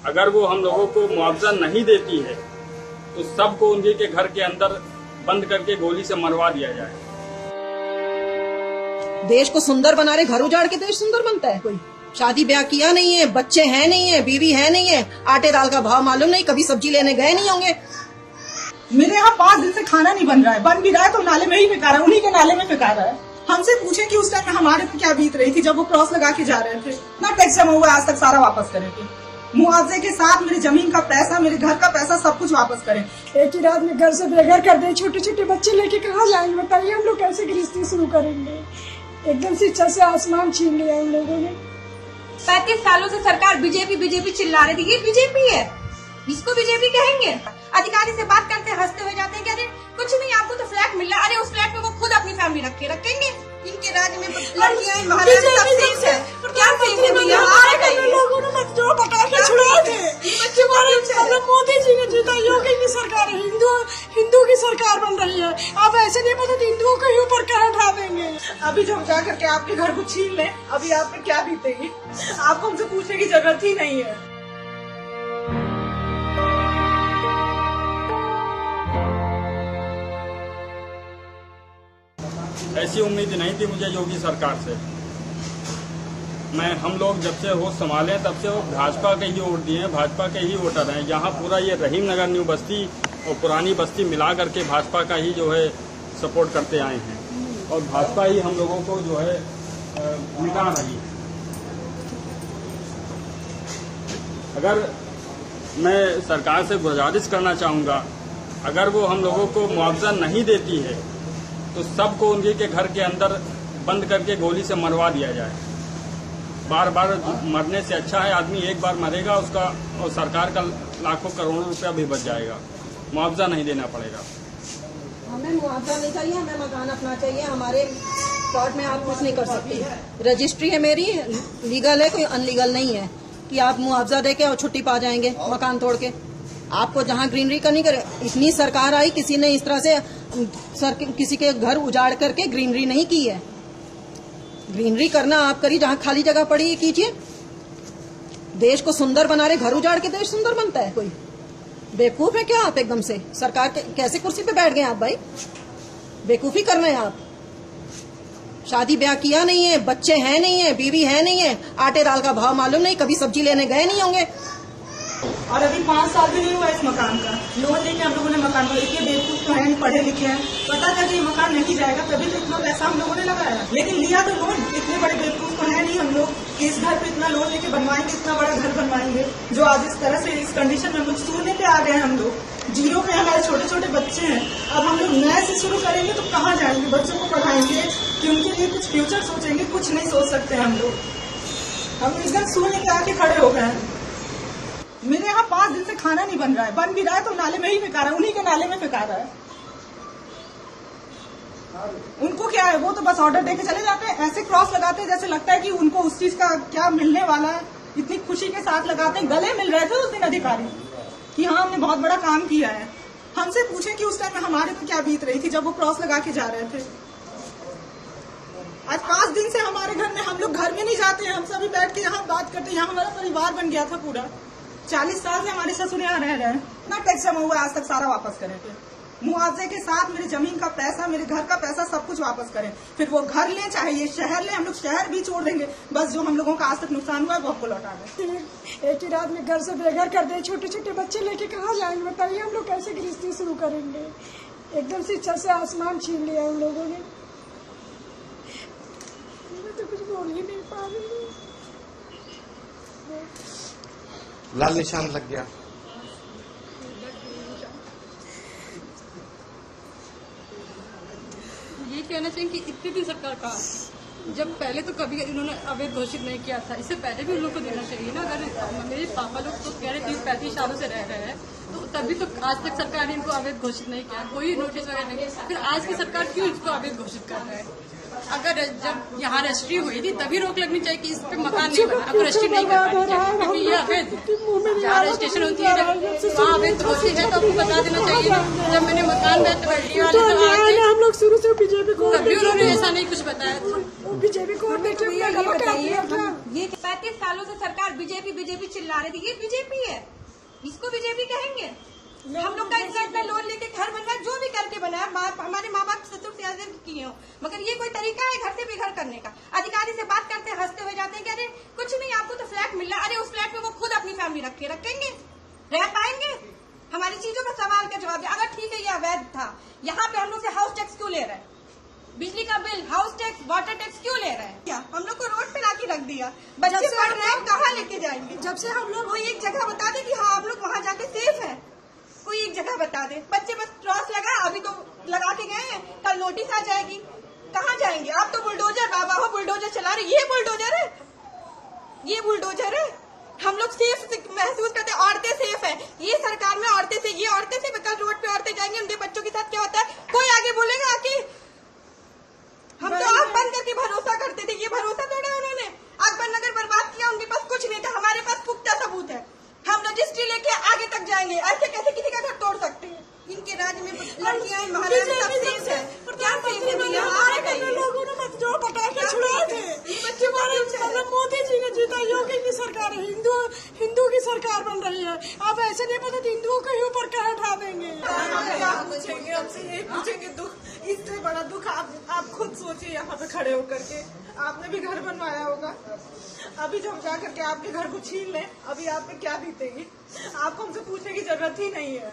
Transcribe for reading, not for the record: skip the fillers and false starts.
अगर वो हम लोगों को मुआवजा नहीं देती है तो सबको उनके के घर के अंदर बंद करके गोली से मरवा दिया जाए। देश को सुंदर बना रहे, घर उजाड़ के देश सुंदर बनता है? कोई शादी ब्याह किया नहीं है, बच्चे हैं नहीं है, बीवी है नहीं है, आटे दाल का भाव मालूम नहीं, कभी सब्जी लेने गए नहीं होंगे। मेरे यहाँ 5 दिन से खाना नहीं बन रहा है, बन भी रहा है तो नाले में ही फेंका रहा है, उन्हीं के नाले में फेंका रहा है। हमसे पूछे कि उस टाइम में हमारे पे क्या बीत रही थी जब वो क्रॉस लगा के जा रहे थे। ना टैक्स जमा हुआ आज तक, सारा वापस करेंगे। मुआवजे के साथ मेरी जमीन का पैसा, मेरे घर का पैसा, सब कुछ वापस करें। एक ही रात में घर से बेघर कर दे, छोटे छोटे बच्चे लेके कहाँ जाएंगे बताइए? हम लोग कैसे गृहस्थी शुरू करेंगे? एकदम से छत से आसमान छीन लिया इन लोगों ने। 35 सालों से सरकार बीजेपी चिल्ला रही थी, ये बीजेपी है, इसको बीजेपी कहेंगे? अधिकारी से बात करते हंसते हुए जाते हैं, कहते कुछ नहीं आपको तो फ्लैट मिल रहा। अरे उस फ्लैट में वो खुद अपनी फैमिली रखेंगे। इनके राज्य में लड़कियां महाराज सब सेफ है, क्या सेफ है भैया? लोगों ने मजदूर पटाखे छुड़ाए थे, मोदी जी ने जीता, योगी की सरकार है, हिंदू की सरकार बन रही है। आप ऐसे नहीं पता हिंदुओं के ऊपर क्या उठा देंगे। अभी जब जा करके आपके घर को छीन लें, अभी आप पे क्या बीतेगी? आपको हमसे पूछने की जरूरत ही नहीं है। ऐसी उम्मीद नहीं थी मुझे योगी सरकार से। हम लोग जब से होश संभाले तब से वो भाजपा के ही वोट दिए, भाजपा के ही वोटर हैं। यहाँ पूरा ये रहीम नगर न्यू बस्ती और पुरानी बस्ती मिला करके भाजपा का ही जो है सपोर्ट करते आए हैं और भाजपा ही हम लोगों को जो है मिटा रही है। अगर मैं सरकार से गुजारिश करना चाहूँगा, अगर वो हम लोगों को मुआवजा नहीं देती है तो सबको उनके के घर के अंदर बंद करके गोली से मरवा दिया जाए। बार बार मरने से अच्छा है आदमी एक बार मरेगा उसका और सरकार का लाखों करोड़ों रुपया भी बच जाएगा, मुआवजा नहीं देना पड़ेगा। हमें मुआवजा नहीं चाहिए, हमें मकान अपना चाहिए। हमारे प्लॉट में आप कुछ नहीं कर सकते। रजिस्ट्री है मेरी, लीगल है, कोई अनलीगल नहीं है कि आप मुआवजा दे के और छुट्टी पा जाएंगे मकान तोड़ के। आपको जहाँ ग्रीनरी करनी करे, इतनी सरकार आई, किसी ने इस तरह से किसी के घर उजाड़ करके ग्रीनरी नहीं की है। ग्रीनरी करना आप करिए, जहाँ खाली जगह पड़ी है कीजिए। देश को सुंदर बना रहे, घर उजाड़ के देश सुंदर बनता है? कोई बेवकूफ है क्या आप? एकदम से सरकार के कैसे कुर्सी पे बैठ गए आप भाई? बेवकूफी कर रहे हैं आप। शादी ब्याह किया नहीं है, बच्चे हैं नहीं है, बीवी है नहीं है, आटे दाल का भाव मालूम नहीं, कभी सब्जी लेने गए नहीं होंगे। और अभी 5 साल भी नहीं हुआ इस मकान का। लोन लेके हम लोगों ने मकान को, इतने बेवकूफ तो हैं, पढ़े लिखे हैं, पता था कि ये मकान नहीं जाएगा, तभी तो इतना पैसा हम लोगों ने लगाया। लेकिन लिया तो लोन, इतने बड़े बेवकूफ तो है नहीं हम लोग कि इस घर पे इतना लोन लेके बनवाएंगे, इतना बड़ा घर बनवाएंगे जो आज इस तरह से इस कंडीशन में शून्य पे आ गए हम लोग। जीरो पे हमारे छोटे छोटे बच्चे हैं। अब हम लोग नए से शुरू करेंगे तो कहाँ जाएंगे? बच्चों को पढ़ाएंगे कि उनके लिए कुछ फ्यूचर सोचेंगे? कुछ नहीं सोच सकते हम लोग। हम एकदम शून्य पे आके खड़े हो गए हैं। मेरे यहाँ 5 दिन से खाना नहीं बन रहा है, बन भी रहा है तो नाले में ही फेंका रहा है, उन्हीं के नाले में फेंका रहा है। उनको क्या है, वो तो बस ऑर्डर देके चले जाते हैं, ऐसे क्रॉस लगाते हैं जैसे लगता है कि उनको उस चीज का क्या मिलने वाला है। इतनी खुशी के साथ लगाते हैं, गले मिल रहे थे उस दिन अधिकारी कि हाँ हमने बहुत बड़ा काम किया है। हमसे पूछे कि उस टाइम में हमारे पे क्या बीत रही थी जब वो क्रॉस लगा के जा रहे थे। आज 5 दिन से हमारे घर में, हम लोग घर में नहीं जाते हैं, हम सभी बैठ के यहाँ बात करते हैं। यहाँ हमारा परिवार बन गया था पूरा। 40 साल से हमारे ससुर यहाँ रह रहे हैं। ना टैक्स जमा हुआ आज तक, सारा वापस करेंगे। मुआवजे के साथ मेरी जमीन का पैसा, मेरे घर का पैसा, सब कुछ वापस करें। फिर वो घर लें चाहे ये शहर लें, हम लोग शहर भी छोड़ देंगे। बस जो हम लोगों का आज तक नुकसान हुआ है वो आपको लौटा दें। एक ही रात में घर से बेघर कर दे, छोटे छोटे बच्चे लेके कहाँ जाएंगे बताइए? हम लोग कैसे गृहस्थी शुरू करेंगे? एकदम से छत से आसमान छीन लिया इन लोगों ने। मैं तो कुछ बोल ही नहीं पा रही। लाल निशान लग गया। ये कहना चाहिए कि इतनी भी सरकार का, जब पहले तो कभी इन्होंने अवैध घोषित नहीं किया था, इससे पहले भी उन लोग को देना चाहिए ना। अगर मेरे पापा लोग तो कह रहे 30-35 सालों से रह रहे हैं, तो तभी तो आज तक सरकार ने इनको अवैध घोषित नहीं किया, कोई नोटिस वगैरह नहीं। फिर आज की सरकार क्यों इसको अवैध घोषित कर रहा है? अगर जब यहाँ रजिस्ट्री हुई थी तभी रोक लगनी चाहिए कि इस पे मकान नहीं बना। अब रजिस्ट्री नहीं करवानी चाहिए क्योंकि ये अवैध रजिस्ट्रेशन होती है वहाँ अवैध घोषित है तो आपको बता देना चाहिए ना। जब मैंने मकान बेचा वाले से हम लोग शुरू से बीजेपी को कभी उन्होंने ऐसा नहीं कुछ बताया था। बीजेपी को ये 35 सालों से सरकार बीजेपी बीजेपी चिल्ला रही थी, ये बीजेपी है, इसको बीजेपी कहेंगे। हम लोग का इतना लोन लेके घर बनवा जो भी करके बनाया, हमारे माँ बाप ससुर से किए हो, मगर ये कोई तरीका है घर से बेघर करने का? अधिकारी से बात करते हंसते हुए जाते हैं कि अरे कुछ नहीं, आपको तो फ्लैट मिल रहा। अरे उस फ्लैट में वो खुद अपनी फैमिली रखेंगे, रह पाएंगे? हमारी चीजों का सवाल का जवाब दिया। अगर ठीक है ये अवैध था, यहाँ पे हम लोग से हाउस टैक्स क्यों ले रहे हैं? बिजली का bill, house tax, water tax क्यों ले रहे हैं? क्या हम लोग को रोड पे लाके रख दिया? बच्चे पढ़ रहे हैं, कहाँ लेके जाएंगे? जब से हम लोग कोई एक जगह बता दे कि हाँ हम लोग वहाँ जाके सेफ है, कोई एक जगह बता दे। बच्चे बस क्रॉस लगा, अभी तो लगा के गए हैं, कल नोटिस आ जाएगी, कहाँ जाएंगे? अब तो बुलडोजर, बाबा हो बुलडोजर चला रहे, ये बुलडोजर है, ये बुलडोजर है। हम लोग सेफ महसूस करते हैं, औरतें सेफ है, ये सरकार में औरतें से, ये औरतें से कल रोड पे औरतें जाएंगी, उनके बच्चों के साथ क्या होता है कोई आगे बोलेगा आके? हम तो आग बंद करके भरोसा करते थे, ये भरोसा तोड़ा उन्होंने। आग बंद अगर बर्बाद किया, उनके पास कुछ नहीं था, हमारे पास पुख्ता सबूत है। हम रजिस्ट्री लेके आगे तक जाएंगे, ऐसे कैसे किसी का घर तोड़ सकते हैं? इनके राज्य में लड़कियां महाराज सब सेफ है, क्या सेफ है? लोगों ने जो पटाखे छुड़ाए थे, बच्चे मारे, मोदी जी ने जीता, योगी की सरकार है, हिंदू की सरकार बन रही है। आप ऐसे नहीं पता हिंदुओं के ही ऊपर क्या उठा देंगे? क्या पूछेंगे हमसे, यही पूछेंगे दुख, इससे बड़ा दुख आप खुद सोचिए। यहाँ पे खड़े होकर के आपने भी घर बनवाया होगा, अभी जब जा करके आपके घर को छीन लें, अभी आप पे क्या बीतेगी? आपको हमसे पूछने की जरूरत ही नहीं है।